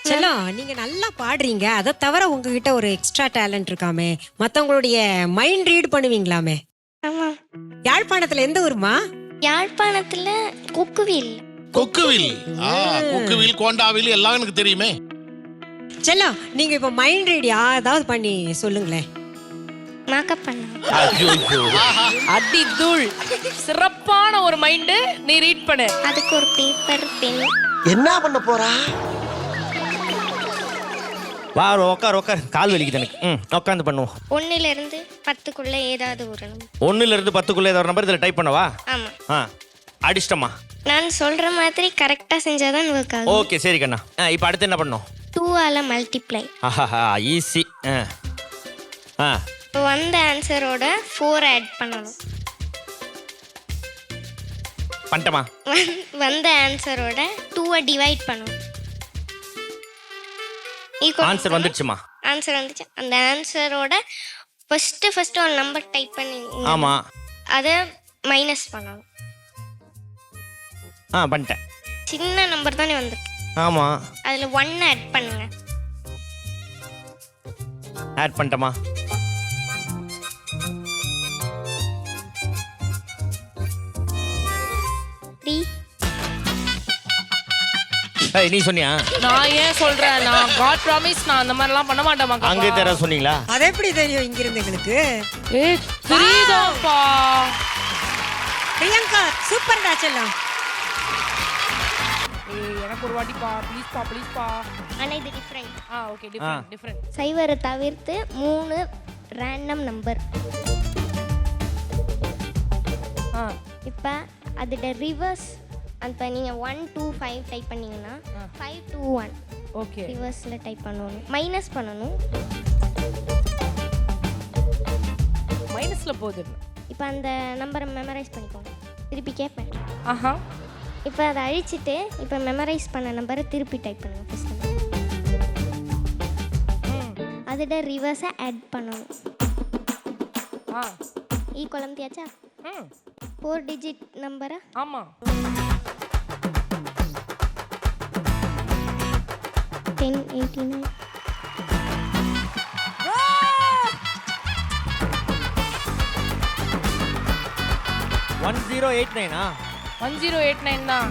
செல்லம், நீங்க நல்லா பாடுறீங்க. அதை தவிர உங்ககிட்ட ஒரு எக்ஸ்ட்ரா டேலண்ட் இருக்காமே, மத்தவங்களுடைய மைண்ட் ரீட் பண்ணுவீங்களாமே. ஆமா. யாழ்ப்பாணத்துல எந்த ஊருமா? யாழ்ப்பாணத்துல கொக்குவில். கொக்குவில் கொக்குவில் கோண்டாவில் எல்லாம் எனக்கு தெரியுமே. செல்லம், நீங்க இப்ப மைண்ட் ரீட் ஏதாவது பண்ணி சொல்லுங்களேன். மேக்கப் பண்ண அடி தூள். சிறப்பான ஒரு மைண்ட். நீ ரீட் பண்ணு. அதுக்கு ஒரு பேப்பர் பென். என்ன பண்ண போறா? வா உட்கார் கால் வலிக்குது எனக்கு. உட்காந்து பண்ணுவோம். 1 இருந்து 10க்குள்ள ஏதாவது ஒரு நம்பர். 1 இருந்து 10க்குள்ள ஏதாவது நம்பர் இதில் டைப் பண்ணவா? ஆமா. அடிச்சிட்டமா. நான் சொல்ற மாதிரி கரெக்டா செஞ்சாதான் ஒர்க் ஆகும். ஓகே சரி கண்ணா. இப்போ அடுத்து என்ன பண்ணோம்? 2 ஆல மல்டிப்ளை. ஈஸி. வந்த ஆன்சரோட 4 ஆட் பண்ணணும். பண்ணிட்டமா? வந்த ஆன்சரோட 2 டிவைட் பண்ணணும். ஆன்சர் வந்துடுச்சுமா? ஆன்சர் வந்துச்சு. அந்த ஆன்சரோட ஃபர்ஸ்ட் ஒரு நம்பர் டைப் பண்ணி ஆமா அதை மைனஸ் பண்ணணும். பண்ணிட்டேன். சின்ன நம்பர் தானே வந்திருக்கு. ஆமா. அதுல 1 ஆட் பண்ணுங்க. ஆட் பண்ணிட்டமா? நீ சொன்னியா? நான் ஏன் சொல்றேன், நான் காட் ப்ராமிஸ் நான் அந்த மாதிரி எல்லாம் பண்ண மாட்டேன். அங்கே தர சொன்னீங்களா? அது எப்படி தெரியும் இங்க இருந்து எங்களுக்கு? தெரியுதாப்பா. பிரியங்கா சூப்பர்டா செல்லம். எனக்கு ஒரு வாட்டி பா ப்ளீஸ் பா. ஆனா இது டிஃபரெண்ட். Okay different. சைவரை தவிர்த்து 3 ரேண்டம் நம்பர். இப்போ அதோட ரிவர்ஸ் இப்போ நீங்கள் 1 2 5 டைப் பண்ணீங்கன்னா 5 2 1 ஓகே ரிவர்ஸில் டைப் பண்ணணும். மைனஸ் பண்ணணும். மைனஸ்ல போகுது. இப்போ அந்த நம்பரை மெமரைஸ் பண்ணிக்கோங்க. திருப்பி கேட்பேன். ஆஹா. இப்போ அதை அழிச்சிட்டு இப்போ மெமரைஸ் பண்ண நம்பரை திருப்பி டைப் பண்ணுங்க. ஃபஸ்ட்டு அதோட ரிவர்ஸை ஆட் பண்ணணும். ஈக்குவல் அமுத்தியாச்சா? 4 டிஜிட் நம்பரை. ஆமா. 10 89 1089 1089 தான்.